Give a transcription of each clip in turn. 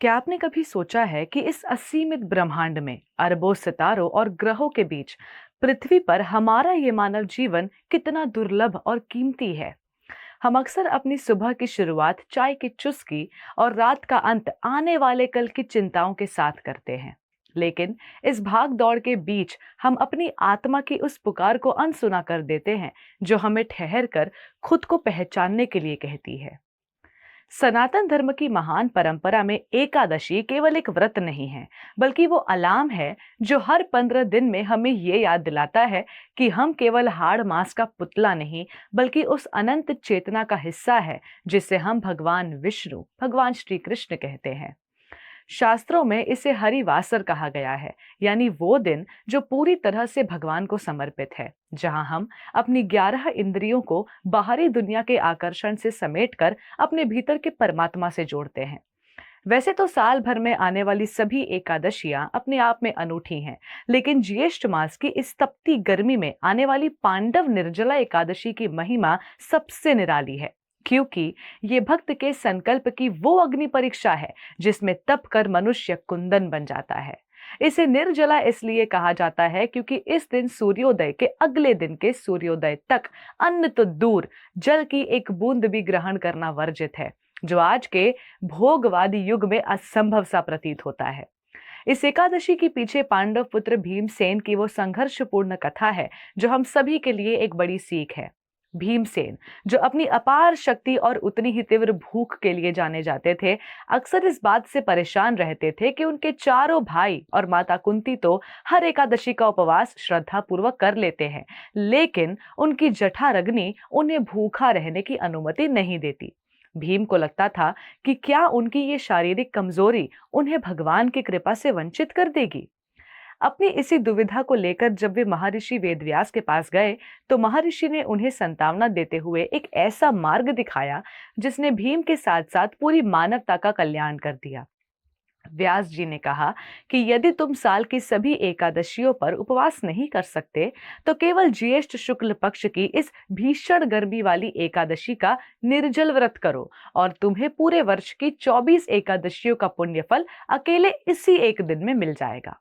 क्या आपने कभी सोचा है कि इस असीमित ब्रह्मांड में अरबों सितारों और ग्रहों के बीच पृथ्वी पर हमारा ये मानव जीवन कितना दुर्लभ और कीमती है। हम अक्सर अपनी सुबह की शुरुआत चाय की चुस्की और रात का अंत आने वाले कल की चिंताओं के साथ करते हैं। लेकिन इस भाग दौड़ के बीच हम अपनी आत्मा की उस पुकार को अनसुना कर देते हैं जो हमें ठहर कर खुद को पहचानने के लिए कहती है। सनातन धर्म की महान परंपरा में एकादशी केवल एक व्रत नहीं है, बल्कि वो अलार्म है जो हर 15 दिन में हमें ये याद दिलाता है कि हम केवल हाड़ मांस का पुतला नहीं, बल्कि उस अनंत चेतना का हिस्सा है जिसे हम भगवान विष्णु, भगवान श्री कृष्ण कहते हैं। शास्त्रों में इसे हरिवासर कहा गया है, यानी वो दिन जो पूरी तरह से भगवान को समर्पित है, जहां हम अपनी 11 इंद्रियों को बाहरी दुनिया के आकर्षण से समेटकर अपने भीतर के परमात्मा से जोड़ते हैं। वैसे तो साल भर में आने वाली सभी एकादशियां अपने आप में अनूठी हैं, लेकिन ज्येष्ठ मास की इस तपती गर्मी में आने वाली पांडव निर्जला एकादशी की महिमा सबसे निराली है, क्योंकि ये भक्त के संकल्प की वो अग्नि परीक्षा है जिसमें तप कर मनुष्य कुंदन बन जाता है। इसे निर्जला इसलिए कहा जाता है क्योंकि इस दिन सूर्योदय के अगले दिन के सूर्योदय तक अन्न तो दूर, जल की एक बूंद भी ग्रहण करना वर्जित है, जो आज के भोगवादी युग में असंभव सा प्रतीत होता है। इस एकादशी के पीछे पांडव पुत्र भीमसेन की वो संघर्षपूर्ण कथा है जो हम सभी के लिए एक बड़ी सीख है। भीमसेन, जो अपनी अपार शक्ति और उतनी ही तीव्र भूख के लिए जाने जाते थे, अक्सर इस बात से परेशान रहते थे कि उनके चारों भाई और माता कुंती तो हर एकादशी का उपवास श्रद्धा पूर्वक कर लेते हैं, लेकिन उनकी जठारग्नि उन्हें भूखा रहने की अनुमति नहीं देती। भीम को लगता था कि क्या उनकी ये शारीरिक कमजोरी उन्हें भगवान की कृपा से वंचित कर देगी। अपनी इसी दुविधा को लेकर जब वे महर्षि वेदव्यास के पास गए, तो महर्षि ने उन्हें संतावना देते हुए एक ऐसा मार्ग दिखाया जिसने भीम के साथ साथ पूरी मानवता का कल्याण कर दिया। व्यास जी ने कहा कि यदि तुम साल की सभी एकादशियों पर उपवास नहीं कर सकते, तो केवल ज्येष्ठ शुक्ल पक्ष की इस भीषण गर्मी वाली एकादशी का निर्जल व्रत करो और तुम्हें पूरे वर्ष की 24 एकादशियों का पुण्य फल अकेले इसी एक दिन में मिल जाएगा।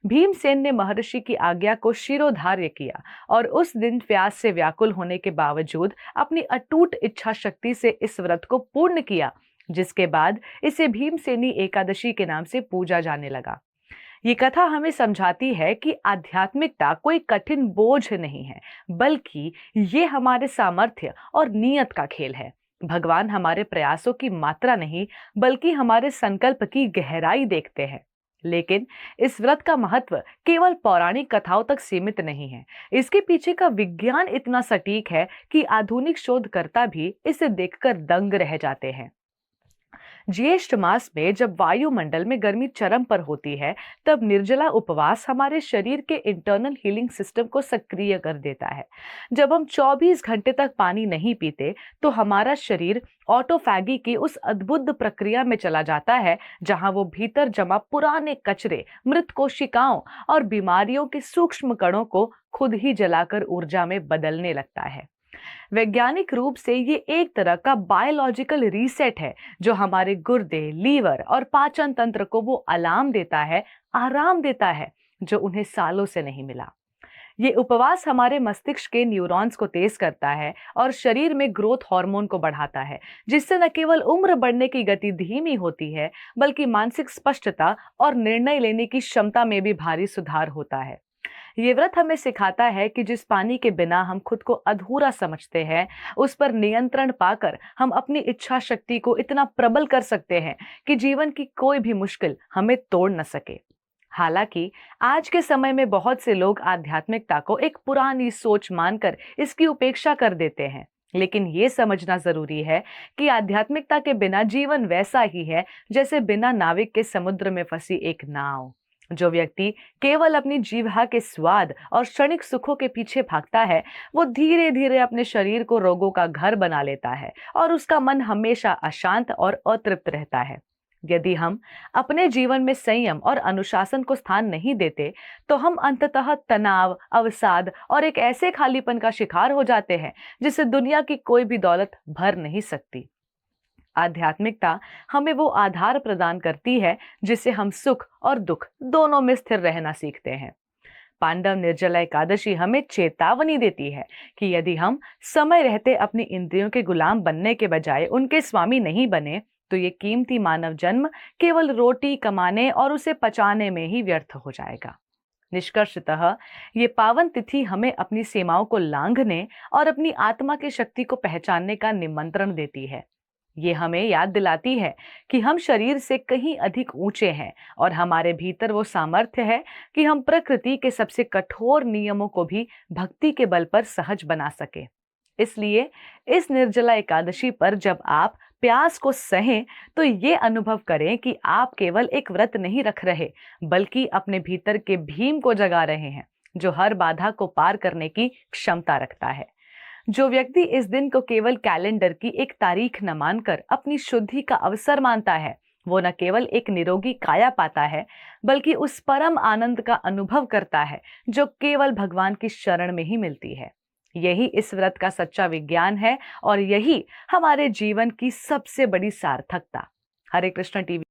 भीमसेन ने महर्षि की आज्ञा को शिरोधार्य किया और उस दिन प्यास से व्याकुल होने के बावजूद अपनी अटूट इच्छा शक्ति से इस व्रत को पूर्ण किया, जिसके बाद इसे भीमसेनी एकादशी के नाम से पूजा जाने लगा। ये कथा हमें समझाती है कि आध्यात्मिकता कोई कठिन बोझ नहीं है, बल्कि ये हमारे सामर्थ्य और नियत का खेल है। भगवान हमारे प्रयासों की मात्रा नहीं, बल्कि हमारे संकल्प की गहराई देखते हैं। लेकिन इस व्रत का महत्व केवल पौराणिक कथाओं तक सीमित नहीं है। इसके पीछे का विज्ञान इतना सटीक है कि आधुनिक शोधकर्ता भी इसे देखकर दंग रह जाते हैं। ज्येष्ठ मास में जब वायुमंडल में गर्मी चरम पर होती है, तब निर्जला उपवास हमारे शरीर के इंटरनल हीलिंग सिस्टम को सक्रिय कर देता है। जब हम 24 घंटे तक पानी नहीं पीते, तो हमारा शरीर ऑटोफैगी की उस अद्भुत प्रक्रिया में चला जाता है, जहां वो भीतर जमा पुराने कचरे, मृत कोशिकाओं और बीमारियों के सूक्ष्म कणों को खुद ही जलाकर ऊर्जा में बदलने लगता है। वैज्ञानिक रूप से ये एक तरह का बायोलॉजिकल रीसेट है जो हमारे गुर्दे, लीवर और पाचन तंत्र को वो अलार्म देता है, आराम देता है, जो उन्हें सालों से नहीं मिला। ये उपवास हमारे मस्तिष्क के न्यूरॉन्स को तेज करता है और शरीर में ग्रोथ हार्मोन को बढ़ाता है, जिससे न केवल उम्र बढ़ने की गति धीमी होती है, बल्कि मानसिक स्पष्टता और निर्णय लेने की क्षमता में भी भारी सुधार होता है। ये व्रत हमें सिखाता है कि जिस पानी के बिना हम खुद को अधूरा समझते हैं, उस पर नियंत्रण पाकर हम अपनी इच्छा शक्ति को इतना प्रबल कर सकते हैं कि जीवन की कोई भी मुश्किल हमें तोड़ न सके। हालांकि आज के समय में बहुत से लोग आध्यात्मिकता को एक पुरानी सोच मानकर इसकी उपेक्षा कर देते हैं, लेकिन ये समझना जरूरी है कि आध्यात्मिकता के बिना जीवन वैसा ही है जैसे बिना नाविक के समुद्र में फंसी एक नाव। जो व्यक्ति केवल अपनी जीवा के स्वाद और क्षणिक सुखों के पीछे भागता है, वो धीरे धीरे अपने शरीर को रोगों का घर बना लेता है और उसका मन हमेशा अशांत और अतृप्त रहता है। यदि हम अपने जीवन में संयम और अनुशासन को स्थान नहीं देते, तो हम अंततः तनाव, अवसाद और एक ऐसे खालीपन का शिकार हो जाते हैं जिसे दुनिया की कोई भी दौलत भर नहीं सकती। आध्यात्मिकता हमें वो आधार प्रदान करती है जिससे हम सुख और दुख दोनों में स्थिर रहना सीखते हैं। पांडव निर्जला एकादशी हमें चेतावनी देती है कि यदि हम समय रहते अपनी इंद्रियों के गुलाम बनने के बजाय उनके स्वामी नहीं बने, तो ये कीमती मानव जन्म केवल रोटी कमाने और उसे पचाने में ही व्यर्थ हो जाएगा। निष्कर्षतः ये पावन तिथि हमें अपनी सीमाओं को लांघने और अपनी आत्मा की शक्ति को पहचानने का निमंत्रण देती है। ये हमें याद दिलाती है कि हम शरीर से कहीं अधिक ऊंचे हैं और हमारे भीतर वो सामर्थ्य है कि हम प्रकृति के सबसे कठोर नियमों को भी भक्ति के बल पर सहज बना सके। इसलिए इस निर्जला एकादशी पर जब आप प्यास को सहें, तो ये अनुभव करें कि आप केवल एक व्रत नहीं रख रहे, बल्कि अपने भीतर के भीम को जगा रहे हैं, जो हर बाधा को पार करने की क्षमता रखता है। जो व्यक्ति इस दिन को केवल कैलेंडर की एक तारीख न मानकर अपनी शुद्धि का अवसर मानता है, वो न केवल एक निरोगी काया पाता है, बल्कि उस परम आनंद का अनुभव करता है जो केवल भगवान की शरण में ही मिलती है। यही इस व्रत का सच्चा विज्ञान है और यही हमारे जीवन की सबसे बड़ी सार्थकता। हरे कृष्ण टीवी